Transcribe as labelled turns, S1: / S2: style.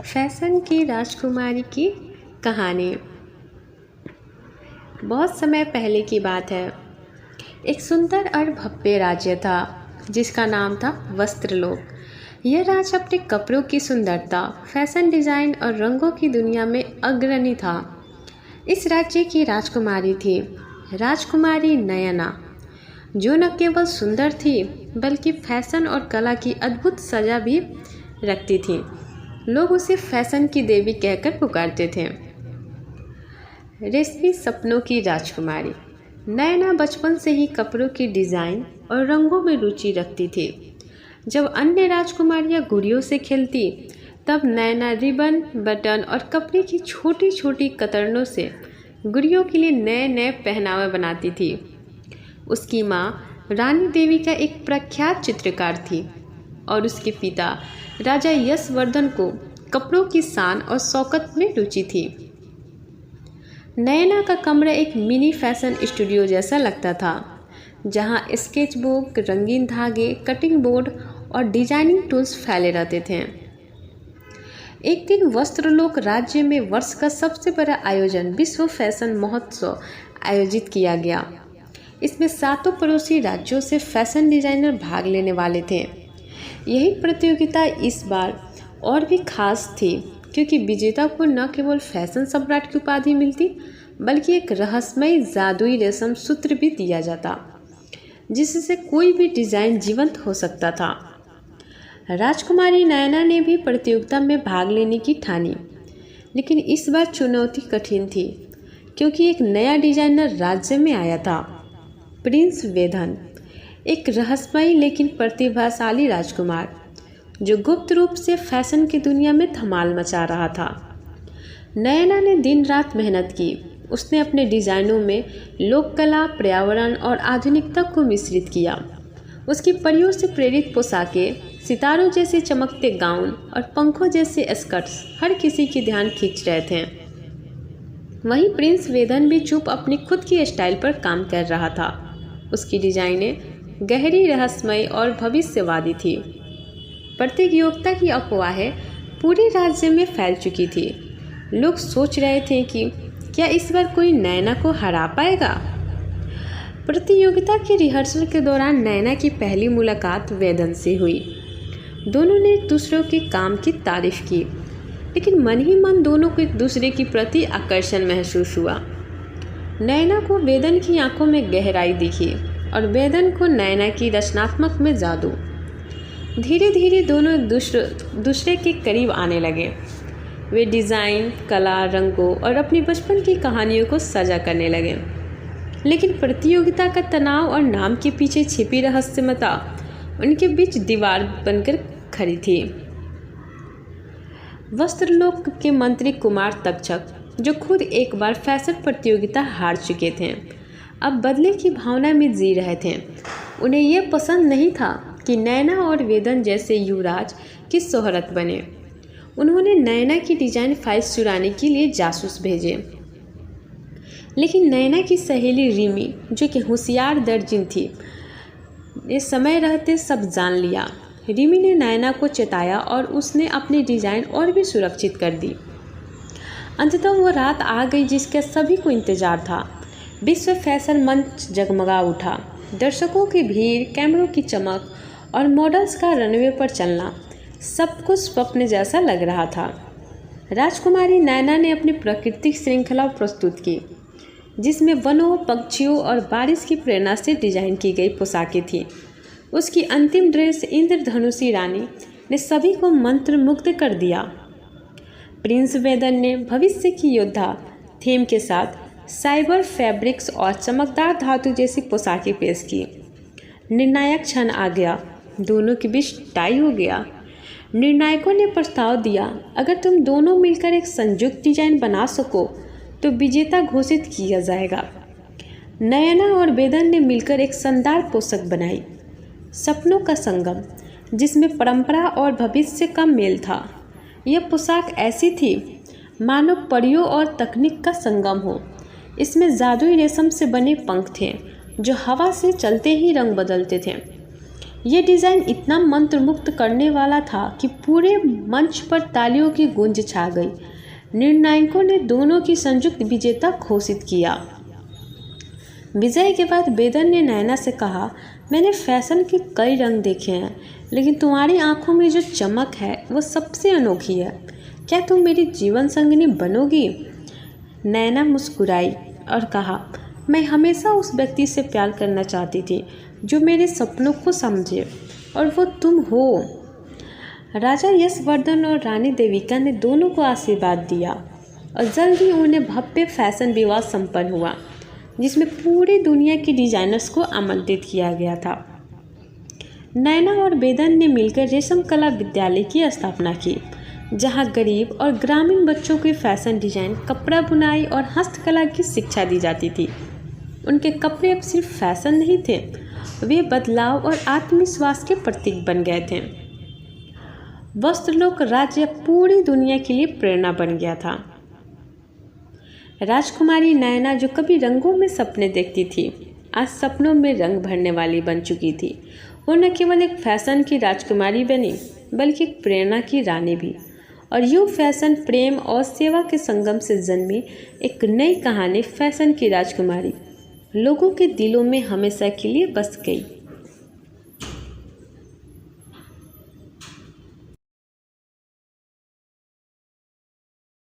S1: Fashion की राजकुमारी की कहानी। बहुत समय पहले की बात है। एक सुंदर और भव्य राज्य था जिसका नाम था वस्त्रलोक। यह राज्य अपने कपड़ों की सुंदरता, फैशन डिजाइन और रंगों की दुनिया में अग्रणी था। इस राज्य की राजकुमारी थी राजकुमारी नयना, जो न केवल सुंदर थी बल्कि फैशन और कला की अद्भुत सजा भी रखती थी। लोग उसे फैशन की देवी कहकर पुकारते थे। रेशमी सपनों की राजकुमारी नयना बचपन से ही कपड़ों की डिज़ाइन और रंगों में रुचि रखती थी। जब अन्य राजकुमारियां गुड़ियों से खेलती, तब नयना रिबन, बटन और कपड़े की छोटी छोटी कतरनों से गुड़ियों के लिए नए नए पहनावे बनाती थी। उसकी माँ रानी देवी का एक प्रख्यात चित्रकार थी और उसके पिता राजा यशवर्धन को कपड़ों की शान और शौकत में रुचि थी। नयना का कमरा एक मिनी फैशन स्टूडियो जैसा लगता था, जहाँ स्केचबुक, रंगीन धागे, कटिंग बोर्ड और डिजाइनिंग टूल्स फैले रहते थे। एक दिन वस्त्रलोक राज्य में वर्ष का सबसे बड़ा आयोजन विश्व फैशन महोत्सव आयोजित किया गया। इसमें 7 पड़ोसी राज्यों से फैशन डिजाइनर भाग लेने वाले थे। यही प्रतियोगिता इस बार और भी खास थी क्योंकि विजेता को न केवल फैशन सम्राट की उपाधि मिलती, बल्कि एक रहस्यमय जादुई रेशम सूत्र भी दिया जाता, जिससे कोई भी डिजाइन जीवंत हो सकता था। राजकुमारी नयना ने भी प्रतियोगिता में भाग लेने की ठानी, लेकिन इस बार चुनौती कठिन थी क्योंकि एक नया डिजाइनर राज्य में आया था, प्रिंस वेदन, एक रहस्यमयी लेकिन प्रतिभाशाली राजकुमार जो गुप्त रूप से फैशन की दुनिया में धमाल मचा रहा था। नयना ने दिन रात मेहनत की। उसने अपने डिजाइनों में लोक कला, पर्यावरण और आधुनिकता को मिश्रित किया। उसकी परियों से प्रेरित पोशाकें, सितारों जैसे चमकते गाउन और पंखों जैसे स्कर्ट्स हर किसी की ध्यान खींच रहे थे। वहीं प्रिंस वेदन भी चुप अपनी खुद की स्टाइल पर काम कर रहा था। उसकी डिजाइनें गहरी, रहस्यमयी और भविष्यवादी थी। प्रतियोगिता की अफवाहें पूरे राज्य में फैल चुकी थी। लोग सोच रहे थे कि क्या इस बार कोई नयना को हरा पाएगा। प्रतियोगिता के रिहर्सल के दौरान नयना की पहली मुलाकात वेदन से हुई। दोनों ने एक दूसरे के काम की तारीफ की, लेकिन मन ही मन दोनों को एक दूसरे के प्रति आकर्षण महसूस हुआ। नयना को वेदन की आंखों में गहराई दिखी और वेदन को नयना की रचनात्मक में जादू। धीरे धीरे दोनों एक दूसरे के करीब आने लगे। वे डिज़ाइन, कला, रंगों और अपनी बचपन की कहानियों को साझा करने लगे। लेकिन प्रतियोगिता का तनाव और नाम के पीछे छिपी रहस्यमयता उनके बीच दीवार बनकर खड़ी थी। वस्त्रलोक के मंत्री कुमार तक्षक, जो खुद एक बार फैशन प्रतियोगिता हार चुके थे, अब बदले की भावना में जी रहे थे। उन्हें यह पसंद नहीं था कि नयना और वेदन जैसे युवराज की शोहरत बने। उन्होंने नयना की डिजाइन फाइल्स चुराने के लिए जासूस भेजे, लेकिन नयना की सहेली रिमी, जो कि होशियार दर्जिन थी, ने समय रहते सब जान लिया। रिमी ने नयना को चेताया और उसने अपनी डिजाइन और भी सुरक्षित कर दी। अंततः वो रात आ गई जिसका सभी को इंतजार था। विश्व फैशन मंच जगमगा उठा। दर्शकों की भीड़, कैमरों की चमक और मॉडल्स का रनवे पर चलना सब कुछ स्वप्न जैसा लग रहा था। राजकुमारी नयना ने अपनी प्राकृतिक श्रृंखला प्रस्तुत की, जिसमें वनों, पक्षियों और बारिश की प्रेरणा से डिजाइन की गई पोशाकें थीं। उसकी अंतिम ड्रेस इंद्रधनुषी रानी ने सभी को मंत्रमुग्ध कर दिया। प्रिंस वेदन ने भविष्य की योद्धा थीम के साथ साइबर फैब्रिक्स और चमकदार धातु जैसी पोशाकें पेश की। निर्णायक क्षण आ गया। दोनों के बीच टाई हो गया। निर्णायकों ने प्रस्ताव दिया, अगर तुम दोनों मिलकर एक संयुक्त डिजाइन बना सको तो विजेता घोषित किया जाएगा। नयना और वेदन ने मिलकर एक शानदार पोशाक बनाई, सपनों का संगम, जिसमें परंपरा और भविष्य का मेल था। यह पोशाक ऐसी थी मानो परियों और तकनीक का संगम हो। इसमें जादुई रेशम से बने पंख थे जो हवा से चलते ही रंग बदलते थे। ये डिज़ाइन इतना मंत्रमुग्ध करने वाला था कि पूरे मंच पर तालियों की गूंज छा गई। निर्णायकों ने दोनों की संयुक्त विजेता घोषित किया। विजय के बाद बेदन ने नैना से कहा, मैंने फैशन के कई रंग देखे हैं, लेकिन तुम्हारी आंखों में जो चमक है वो सबसे अनोखी है। क्या तुम मेरी जीवन संगिनी बनोगी? नैना मुस्कुराई और कहा, मैं हमेशा उस व्यक्ति से प्यार करना चाहती थी जो मेरे सपनों को समझे, और वो तुम हो। राजा यशवर्धन और रानी देविका ने दोनों को आशीर्वाद दिया और जल्द ही उन्हें भव्य फैशन विवाह संपन्न हुआ, जिसमें पूरी दुनिया के डिजाइनर्स को आमंत्रित किया गया था। नैना और बेदन ने मिलकर रेशम कला विद्यालय की स्थापना की, जहां गरीब और ग्रामीण बच्चों को फैशन डिजाइन, कपड़ा बुनाई और हस्तकला की शिक्षा दी जाती थी। उनके कपड़े अब सिर्फ फैशन नहीं थे, वे बदलाव और आत्मविश्वास के प्रतीक बन गए थे। वस्त्रलोक राज्य पूरी दुनिया के लिए प्रेरणा बन गया था। राजकुमारी नैना, जो कभी रंगों में सपने देखती थी, आज सपनों में रंग भरने वाली बन चुकी थी। वो न केवल एक फैशन की राजकुमारी बनी, बल्कि एक प्रेरणा की रानी भी। और यूँ फैशन, प्रेम और सेवा के संगम से जन्मी एक नई कहानी, फैशन की राजकुमारी, लोगों के दिलों में हमेशा के लिए बस गई।